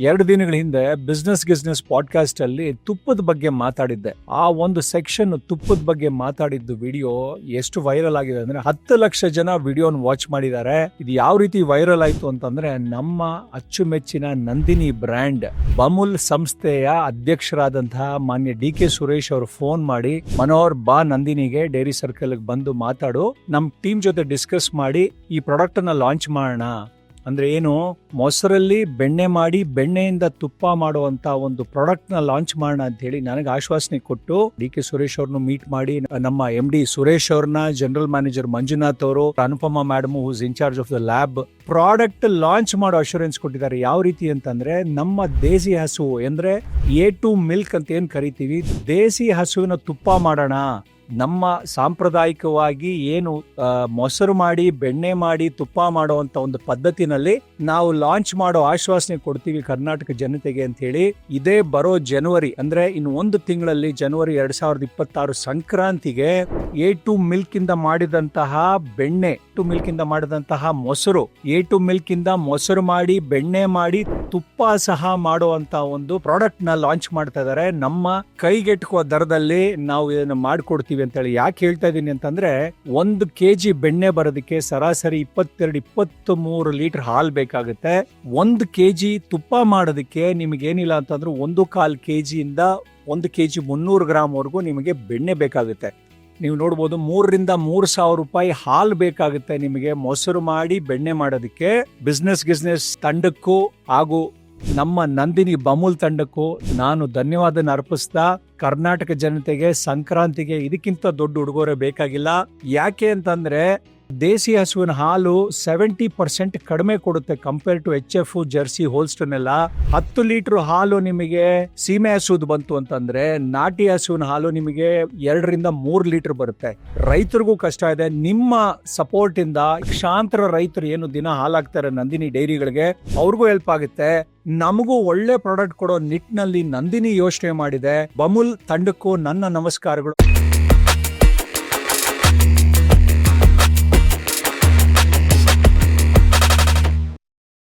2 ದಿನಗಳ ಹಿಂದೆ business podcast ಅಲ್ಲಿ ತುಪ್ಪದ ಬಗ್ಗೆ ಮಾತಾಡಿದ್ದೆ. ಆ ಒಂದು ಸೆಕ್ಷನ್ ತುಪ್ಪದ ಬಗ್ಗೆ ಮಾತಾಡಿದ್ದು ವಿಡಿಯೋ ಎಷ್ಟು ವೈರಲ್ ಆಗಿದೆ ಅಂದ್ರೆ 10 ಲಕ್ಷ ಜನ ವಿಡಿಯೋನ ವಾಚ್ ಮಾಡಿದ್ದಾರೆ. ಇದು ಯಾವ ರೀತಿ ವೈರಲ್ ಆಯ್ತು ಅಂತಂದ್ರೆ, ನಮ್ಮ ಅಚ್ಚುಮೆಚ್ಚಿನ ನಂದಿನಿ ಬ್ರ್ಯಾಂಡ್ ಬಮುಲ್ ಸಂಸ್ಥೆಯ ಅಧ್ಯಕ್ಷರಾದಂತಹ ಮಾನ್ಯ ಡಿ.ಕೆ. ಸುರೇಶ್ ಅವರು ಫೋನ್ ಮಾಡಿ, ಮನೋಹರ್ ಬಾ ನಂದಿನಿಗೆ ಡೈರಿ ಸರ್ಕಲ್ ಬಂದು ಮಾತಾಡು, ನಮ್ ಟೀಮ್ ಜೊತೆ ಡಿಸ್ಕಸ್ ಮಾಡಿ ಈ ಪ್ರಾಡಕ್ಟ್ ಅನ್ನ ಲಾಂಚ್ ಮಾಡೋಣ. ಅಂದ್ರೆ ಏನು, ಮೊಸರಲ್ಲಿ ಬೆಣ್ಣೆ ಮಾಡಿ ಬೆಣ್ಣೆಯಿಂದ ತುಪ್ಪ ಮಾಡುವಂತ ಒಂದು ಪ್ರಾಡಕ್ಟ್ ನ ಲಾಂಚ್ ಮಾಡೋಣ ಅಂತ ಹೇಳಿ ನನಗೆ ಆಶ್ವಾಸನೆ ಕೊಟ್ಟು, ಡಿ.ಕೆ. ಸುರೇಶ್ ಅವ್ರನ್ನು ಮೀಟ್ ಮಾಡಿ, ನಮ್ಮ MD ಸುರೇಶ್ ಅವ್ರನ್ನ, ಜನರಲ್ ಮ್ಯಾನೇಜರ್ ಮಂಜುನಾಥ್ ಅವರು, Anupama madam who's in charge of the lab, product launch ಮಾಡೋ ಅಶ್ಯೂರೆನ್ಸ್ ಕೊಟ್ಟಿದ್ದಾರೆ. ಯಾವ ರೀತಿ ಅಂತಂದ್ರೆ, ನಮ್ಮ ದೇಸಿ ಹಸು ಅಂದ್ರೆ A2 ಮಿಲ್ಕ್ ಅಂತ ಏನ್ ಕರಿತೀವಿ, ದೇಸಿ ಹಸುವಿನ ತುಪ್ಪ ಮಾಡೋಣ. ನಮ್ಮ ಸಾಂಪ್ರದಾಯಿಕವಾಗಿ ಏನು ಮೊಸರು ಮಾಡಿ ಬೆಣ್ಣೆ ಮಾಡಿ ತುಪ್ಪ ಮಾಡುವಂತ ಒಂದು ಪದ್ಧತಿನಲ್ಲಿ ನಾವು ಲಾಂಚ್ ಮಾಡೋ ಆಶ್ವಾಸನೆ ಕೊಡ್ತೀವಿ ಕರ್ನಾಟಕ ಜನತೆಗೆ ಅಂತ ಹೇಳಿ. ಇದೇ ಬರೋ ಜನವರಿ ಅಂದ್ರೆ ಇನ್ನು 1 ತಿಂಗಳಲ್ಲಿ, ಜನವರಿ 2026 ಸಂಕ್ರಾಂತಿಗೆ A2 ಮಿಲ್ಕ್ ಇಂದ ಮಾಡಿದಂತಹ ಬೆಣ್ಣೆ, ಮಿಲ್ಕ್ ಇಂದ ಮಾಡಿದಂತಹ ಮೊಸರು, A2 ಮಿಲ್ಕ್ ಇಂದ ಮೊಸರು ಮಾಡಿ ಬೆಣ್ಣೆ ಮಾಡಿ ತುಪ್ಪ ಸಹ ಮಾಡುವಂತ ಒಂದು ಪ್ರಾಡಕ್ಟ್ ನ ಲಾಂಚ್ ಮಾಡ್ತಾ ಇದ್ದಾರೆ. ನಮ್ಮ ಕೈಗೆಟುಕುವ ದರದಲ್ಲಿ ನಾವು ಇದನ್ನು ಮಾಡ್ಕೊಡ್ತೀವಿ ಅಂತ ಹೇಳಿ. ಯಾಕೆ ಹೇಳ್ತಾ ಇದೀನಿ ಅಂತಂದ್ರೆ, 1 kg ಬೆಣ್ಣೆ ಬರೋದಕ್ಕೆ ಸರಾಸರಿ 22-23 ಲೀಟರ್ ಹಾಲು ಬೇಕಾಗುತ್ತೆ. 1 kg ತುಪ್ಪ ಮಾಡೋದಕ್ಕೆ ನಿಮಗೆ ಏನಿಲ್ಲ ಅಂತಂದ್ರೆ 1.25 kg ಇಂದ 1 kg 300 ಗ್ರಾಮ್ ವರೆಗೂ ನಿಮಗೆ ಬೆಣ್ಣೆ ಬೇಕಾಗುತ್ತೆ. ನೀವು ನೋಡ್ಬೋದು, 3,000 to 3,000 ರೂಪಾಯಿ ಹಾಲು ಬೇಕಾಗುತ್ತೆ ನಿಮಗೆ ಮೊಸರು ಮಾಡಿ ಬೆಣ್ಣೆ ಮಾಡೋದಕ್ಕೆ. ಬಿಸ್ನೆಸ್ ತಂಡಕ್ಕೂ ಹಾಗೂ ನಮ್ಮ ನಂದಿನಿ ಬಮುಲ್ ತಂಡಕ್ಕೂ ನಾನು ಧನ್ಯವಾದ ಅರ್ಪಿಸ್ತಾ, ಕರ್ನಾಟಕ ಜನತೆಗೆ ಸಂಕ್ರಾಂತಿಗೆ ಇದಕ್ಕಿಂತ ದೊಡ್ಡ ಉಡುಗೊರೆ ಬೇಕಾಗಿಲ್ಲ. ಯಾಕೆ ಅಂತಂದ್ರೆ, ದೇಸಿ ಹಸುವಿನ ಹಾಲು 70% ಕಡಿಮೆ ಕೊಡುತ್ತೆ ಕಂಪೇರ್ ಟು HF, ಜರ್ಸಿ, ಹೋಲ್ಸ್ಟನ್ ಎಲ್ಲ. 10 ಲೀಟರ್ ಹಾಲು ನಿಮಗೆ ಸೀಮೆ ಹಸುದು ಬಂತು ಅಂತಂದ್ರೆ, ನಾಟಿ ಹಸುವಿನ ಹಾಲು ನಿಮಗೆ 2 to 3 ಲೀಟರ್ ಬರುತ್ತೆ. ರೈತರಿಗೂ ಕಷ್ಟ ಇದೆ. ನಿಮ್ಮ ಸಪೋರ್ಟ್ ಇಂದ ಲಕ್ಷಾಂತರ ರೈತರು ಏನು ದಿನ ಹಾಲಾಗ್ತಾರೆ ನಂದಿನಿ ಡೈರಿಗಳಿಗೆ, ಅವ್ರಿಗೂ ಹೆಲ್ಪ್ ಆಗುತ್ತೆ. ನಮಗೂ ಒಳ್ಳೆ ಪ್ರಾಡಕ್ಟ್ ಕೊಡೋ ನಿಟ್ಟಿನಲ್ಲಿ ನಂದಿನಿ ಯೋಚನೆ ಮಾಡಿದೆ. ಬಮುಲ್ ತಂಡಕ್ಕೂ ನನ್ನ ನಮಸ್ಕಾರಗಳು.